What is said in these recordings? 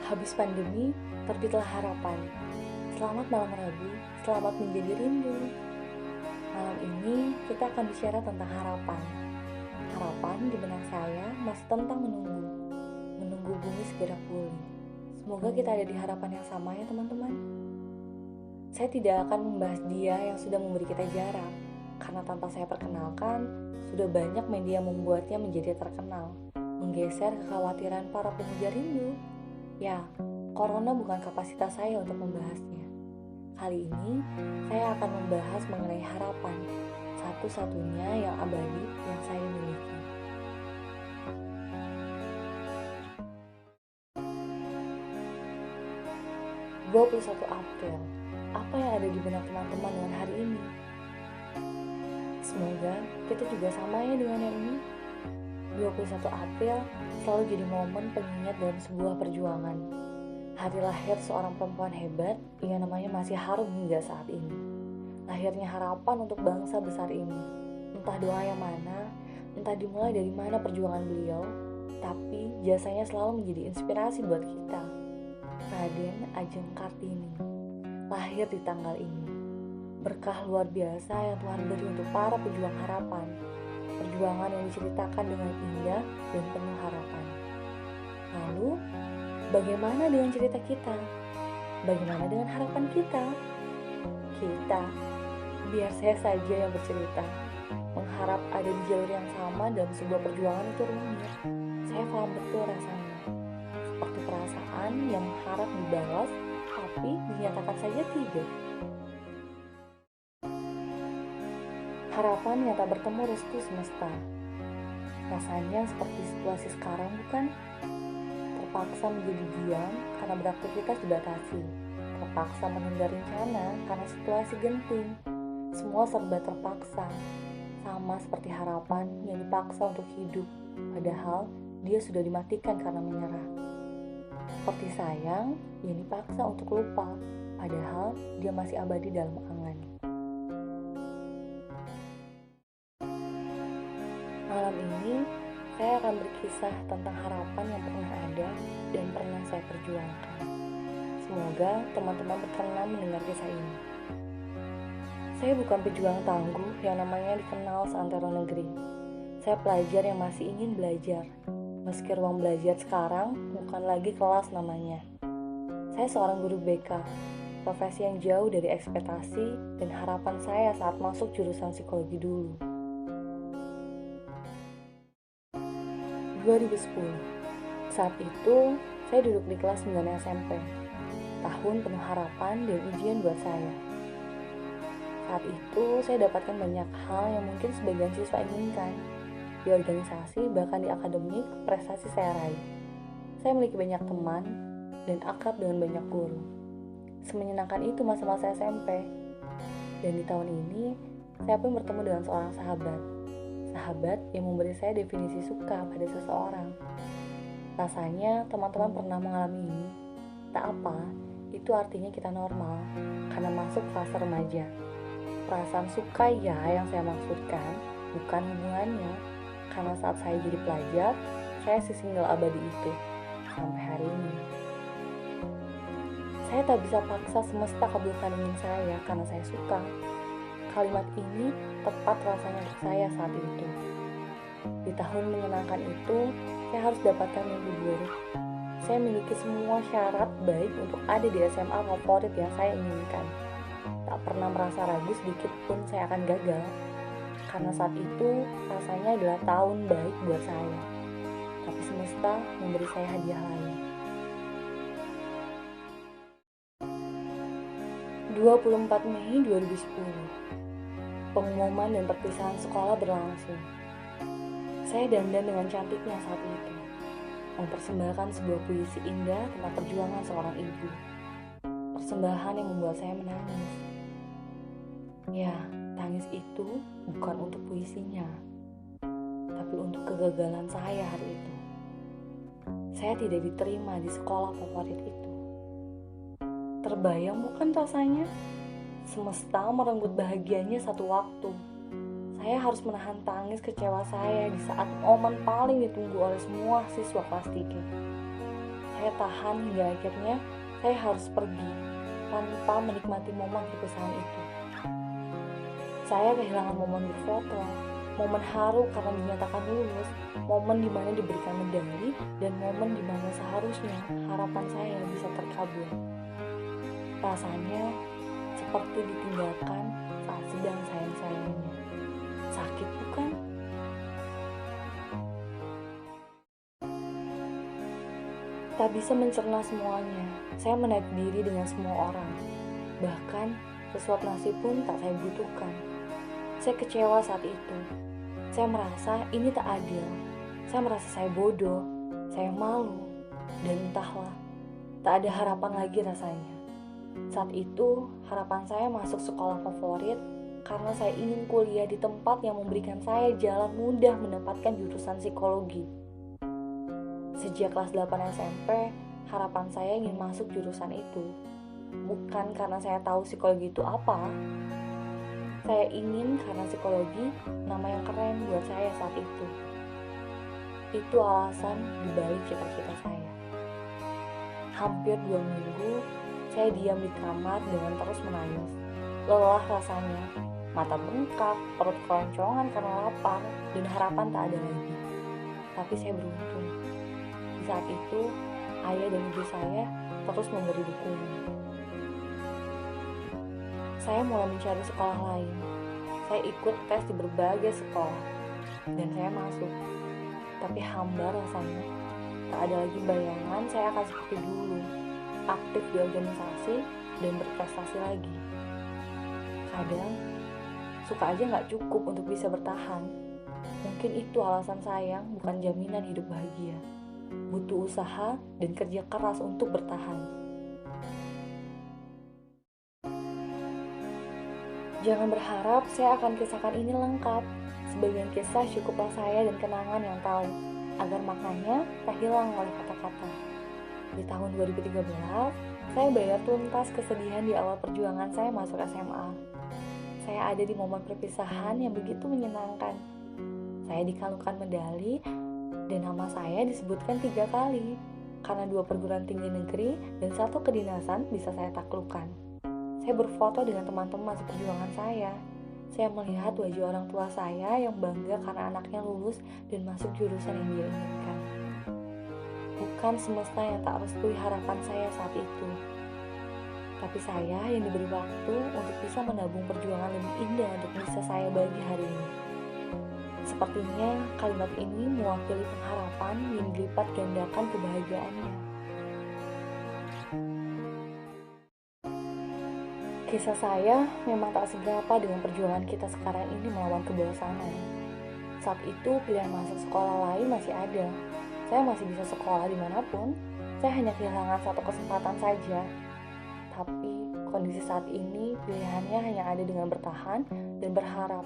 Habis pandemi, terbitlah harapan. Selamat malam Rabu, selamat menjadi rindu. Malam ini kita akan bicara tentang harapan. Harapan di benak saya masih tentang menunggu. Menunggu bumi segera pulih. Semoga kita ada di harapan yang sama ya teman-teman. Saya tidak akan membahas dia yang sudah memberi kita jarak. Karena tanpa saya perkenalkan, sudah banyak media membuatnya menjadi terkenal. Menggeser kekhawatiran para pemuja rindu. Ya, corona bukan kapasitas saya untuk membahasnya. Kali ini, saya akan membahas mengenai harapan, satu-satunya yang abadi yang saya miliki. "21 April, apa yang ada di benak teman-teman dengan hari ini? Semoga kita juga sama ya dengan yang ini. 21 April selalu jadi momen pengingat dalam sebuah perjuangan. Hari lahir seorang perempuan hebat yang namanya masih harum hingga saat ini. Lahirnya harapan untuk bangsa besar ini. Entah doa yang mana, entah dimulai dari mana perjuangan beliau, tapi jasanya selalu menjadi inspirasi buat kita. Raden Ajeng Kartini lahir di tanggal ini. Berkah luar biasa yang Tuhan beri untuk para pejuang harapan. Perjuangan yang diceritakan dengan indah dan penuh harapan. Lalu, bagaimana dengan cerita kita? Bagaimana dengan harapan kita? Kita, biar saya saja yang bercerita. Mengharap ada di jalur yang sama dalam sebuah perjuangan itu rumit. Saya paham betul rasanya. Seperti perasaan yang mengharap dibalas, tapi dinyatakan saja tidak. Harapan yang tak bertemu restu semesta. Rasanya seperti situasi sekarang bukan? Terpaksa menjadi diam karena beraktivitas dibatasi. Terpaksa menunda rencana karena situasi genting. Semua serba terpaksa. Sama seperti harapan yang dipaksa untuk hidup. Padahal dia sudah dimatikan karena menyerah. Seperti sayang yang dipaksa untuk lupa. Padahal dia masih abadi dalam angan. Malam ini, saya akan berkisah tentang harapan yang pernah ada dan pernah saya perjuangkan. Semoga teman-teman berkenan mendengar kisah ini. Saya bukan pejuang tangguh yang namanya dikenal seantero negeri. Saya pelajar yang masih ingin belajar. Meski ruang belajar sekarang bukan lagi kelas namanya. Saya seorang guru BK, profesi yang jauh dari ekspektasi dan harapan saya saat masuk jurusan psikologi dulu. 2010. Saat itu, saya duduk di kelas 9 SMP. Tahun penuh harapan dan ujian buat saya. Saat itu, saya dapatkan banyak hal yang mungkin sebagian siswa inginkan. Di organisasi, bahkan di akademik, prestasi saya raih. Saya memiliki banyak teman dan akrab dengan banyak guru. Semenyenangkan itu masa-masa SMP. Dan di tahun ini, saya pun bertemu dengan seorang sahabat. Sahabat yang memberi saya definisi suka pada seseorang. Rasanya teman-teman pernah mengalami ini. Tak apa, itu artinya kita normal, karena masuk fase remaja. Perasaan suka ya yang saya maksudkan, bukan hubungannya. Karena saat saya jadi pelajar, saya si single abadi itu, sampai hari ini. Saya tak bisa paksa semesta kabulkan ingin saya karena saya suka. Kalimat ini tepat rasanya untuk saya saat itu. Di tahun menyenangkan itu, saya harus dapatkan mimpi buruk. Saya memiliki semua syarat baik untuk ada di SMA favorit yang saya inginkan. Tak pernah merasa ragu sedikit pun saya akan gagal. Karena saat itu, rasanya adalah tahun baik buat saya. Tapi semesta memberi saya hadiah lain. 24 Mei 2010. Pengumuman dan perpisahan sekolah berlangsung. Saya dandan dengan cantiknya saat itu, mempersembahkan sebuah puisi indah tentang perjuangan seorang ibu. Persembahan yang membuat saya menangis. Ya, tangis itu bukan untuk puisinya, tapi untuk kegagalan saya hari itu. Saya tidak diterima di sekolah favorit itu. Terbayang bukan rasanya? Semesta merenggut bahagianya satu waktu. Saya harus menahan tangis kecewa saya di saat momen paling ditunggu oleh semua siswa kelas 3. Saya tahan hingga akhirnya saya harus pergi tanpa menikmati momen perpisahan itu. Saya kehilangan momen berfoto, momen haru karena dinyatakan lulus, momen dimana diberikan medali, dan momen dimana seharusnya harapan saya bisa terkabul. Rasanya seperti ditinggalkan saat sedang sayang-sayangnya. Sakit bukan? Tak bisa mencerna semuanya. Saya menaik diri dengan semua orang. Bahkan sesuap nasi pun tak saya butuhkan. Saya kecewa saat itu. Saya merasa ini tak adil. Saya merasa saya bodoh, saya malu, dan entahlah, tak ada harapan lagi rasanya. Saat itu, harapan saya masuk sekolah favorit karena saya ingin kuliah di tempat yang memberikan saya jalan mudah mendapatkan jurusan psikologi. Sejak kelas 8 SMP, harapan saya ingin masuk jurusan itu. Bukan karena saya tahu psikologi itu apa. Saya ingin karena psikologi nama yang keren buat saya saat itu. Itu alasan dibalik cita-cita saya. Hampir 2 minggu, saya diam di kamar dengan terus menangis. Lelah rasanya, mata bengkak, perut keroncongan karena lapar, dan harapan tak ada lagi. Tapi saya beruntung. Di saat itu, ayah dan ibu saya terus memberi dukungan. Saya mulai mencari sekolah lain. Saya ikut tes di berbagai sekolah, dan saya masuk. Tapi hambar rasanya, tak ada lagi bayangan saya akan seperti dulu, aktif di organisasi dan berprestasi lagi. Kadang, suka aja gak cukup untuk bisa bertahan. Mungkin itu alasan sayang bukan jaminan hidup bahagia. Butuh usaha dan kerja keras untuk bertahan. Jangan berharap saya akan kisahkan ini lengkap. Sebagian kisah cukuplah saya dan kenangan yang tahu, agar maknanya tak hilang oleh kata-kata. Di tahun 2013, saya bayar tuntas kesedihan di awal perjuangan saya masuk SMA. Saya ada di momen perpisahan yang begitu menyenangkan. Saya dikalungkan medali, dan nama saya disebutkan 3 kali, karena 2 perguruan tinggi negeri dan 1 kedinasan bisa saya taklukkan. Saya berfoto dengan teman-teman seperjuangan saya. Saya melihat wajah orang tua saya yang bangga karena anaknya lulus dan masuk jurusan yang dia inginkan. Bukan semesta yang tak restui harapan saya saat itu, tapi saya yang diberi waktu untuk bisa menabung perjuangan lebih indah untuk bisa saya bagi hari ini. Sepertinya kalimat ini mewakili pengharapan yang dilipat gandakan kebahagiaannya. Kisah saya memang tak seberapa dengan perjuangan kita sekarang ini melawan kebosanan. Saat itu pilihan masuk sekolah lain masih ada. Saya masih bisa sekolah dimanapun. Saya hanya kehilangan 1 kesempatan saja. Tapi kondisi saat ini pilihannya hanya ada dengan bertahan dan berharap.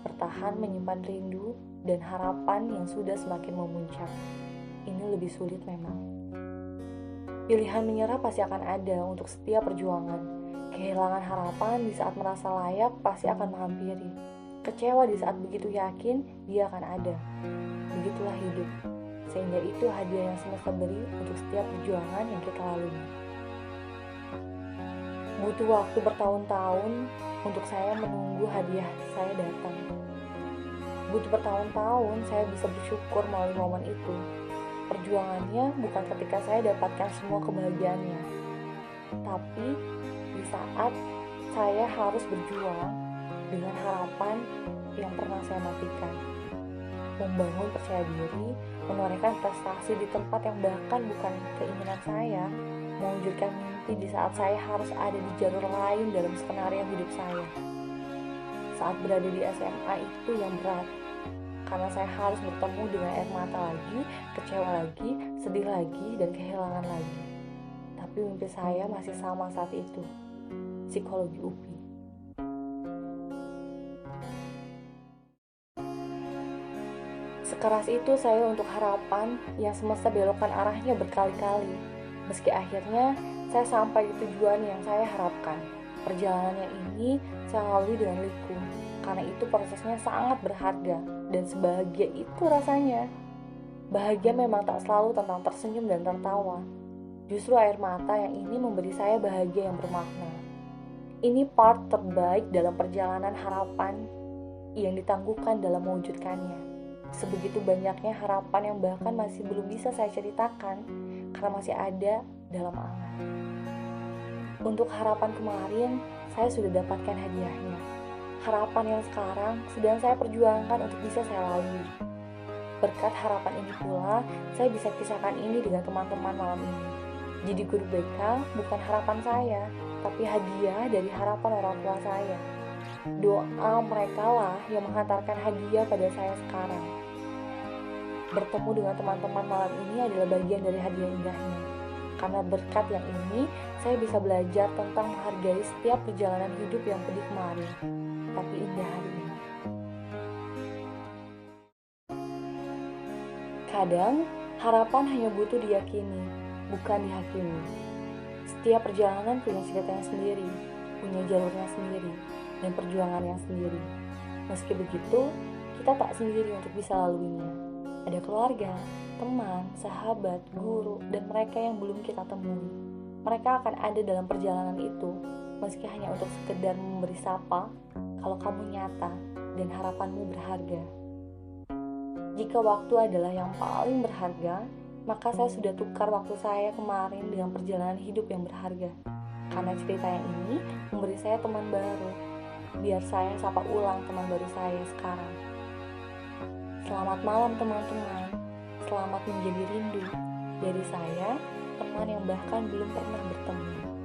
Bertahan menyimpan rindu dan harapan yang sudah semakin memuncak. Ini lebih sulit memang. Pilihan menyerah pasti akan ada untuk setiap perjuangan. Kehilangan harapan di saat merasa layak pasti akan menghampiri. Kecewa di saat begitu yakin dia akan ada. Begitulah hidup. Sehingga itu hadiah yang semesta beri untuk setiap perjuangan yang kita lalui. Butuh waktu bertahun-tahun untuk saya menunggu hadiah saya datang. Butuh bertahun-tahun saya bisa bersyukur melalui momen itu. Perjuangannya bukan ketika saya dapatkan semua kebahagiaannya, tapi di saat saya harus berjuang dengan harapan yang pernah saya matikan. Membangun percaya diri, menorehkan prestasi di tempat yang bahkan bukan keinginan saya, mewujudkan mimpi di saat saya harus ada di jalur lain dalam skenario hidup saya. Saat berada di SMA itu yang berat, karena saya harus bertemu dengan air mata lagi, kecewa lagi, sedih lagi, dan kehilangan lagi. Tapi mimpi saya masih sama saat itu. Psikologi UPI. Sekeras itu saya untuk harapan yang semesta belokkan arahnya berkali-kali. Meski akhirnya saya sampai di tujuan yang saya harapkan. Perjalanannya ini saya lalui dengan liku, karena itu prosesnya sangat berharga dan sebahagia itu rasanya. Bahagia memang tak selalu tentang tersenyum dan tertawa. Justru air mata yang ini memberi saya bahagia yang bermakna. Ini part terbaik dalam perjalanan harapan yang ditangguhkan dalam mewujudkannya. Sebegitu banyaknya harapan yang bahkan masih belum bisa saya ceritakan karena masih ada dalam angan. Untuk harapan kemarin, saya sudah dapatkan hadiahnya. Harapan yang sekarang sedang saya perjuangkan untuk bisa saya lalui. Berkat harapan ini pula, saya bisa kisahkan ini dengan teman-teman malam ini. Jadi guru BK bukan harapan saya, tapi hadiah dari harapan orang tua saya. Doa mereka lah yang menghantarkan hadiah pada saya sekarang. Bertemu dengan teman-teman malam ini adalah bagian dari hadiah indahnya. Karena berkat yang ini, saya bisa belajar tentang menghargai setiap perjalanan hidup yang pedih kemarin, tapi indah hari ini. Kadang, harapan hanya butuh diyakini, bukan dihakimi. Setiap perjalanan punya ceritanya sendiri, punya jalurnya sendiri, dan perjuangannya sendiri. Meski begitu, kita tak sendiri untuk bisa laluinya. Ada keluarga, teman, sahabat, guru, dan mereka yang belum kita temui. Mereka akan ada dalam perjalanan itu, meski hanya untuk sekedar memberi sapa, kalau kamu nyata dan harapanmu berharga. Jika waktu adalah yang paling berharga, maka saya sudah tukar waktu saya kemarin dengan perjalanan hidup yang berharga. Karena cerita yang ini memberi saya teman baru. Biar saya sapa ulang teman baru saya sekarang. Selamat malam teman-teman. Selamat menjadi rindu. Dari saya, teman yang bahkan belum pernah bertemu.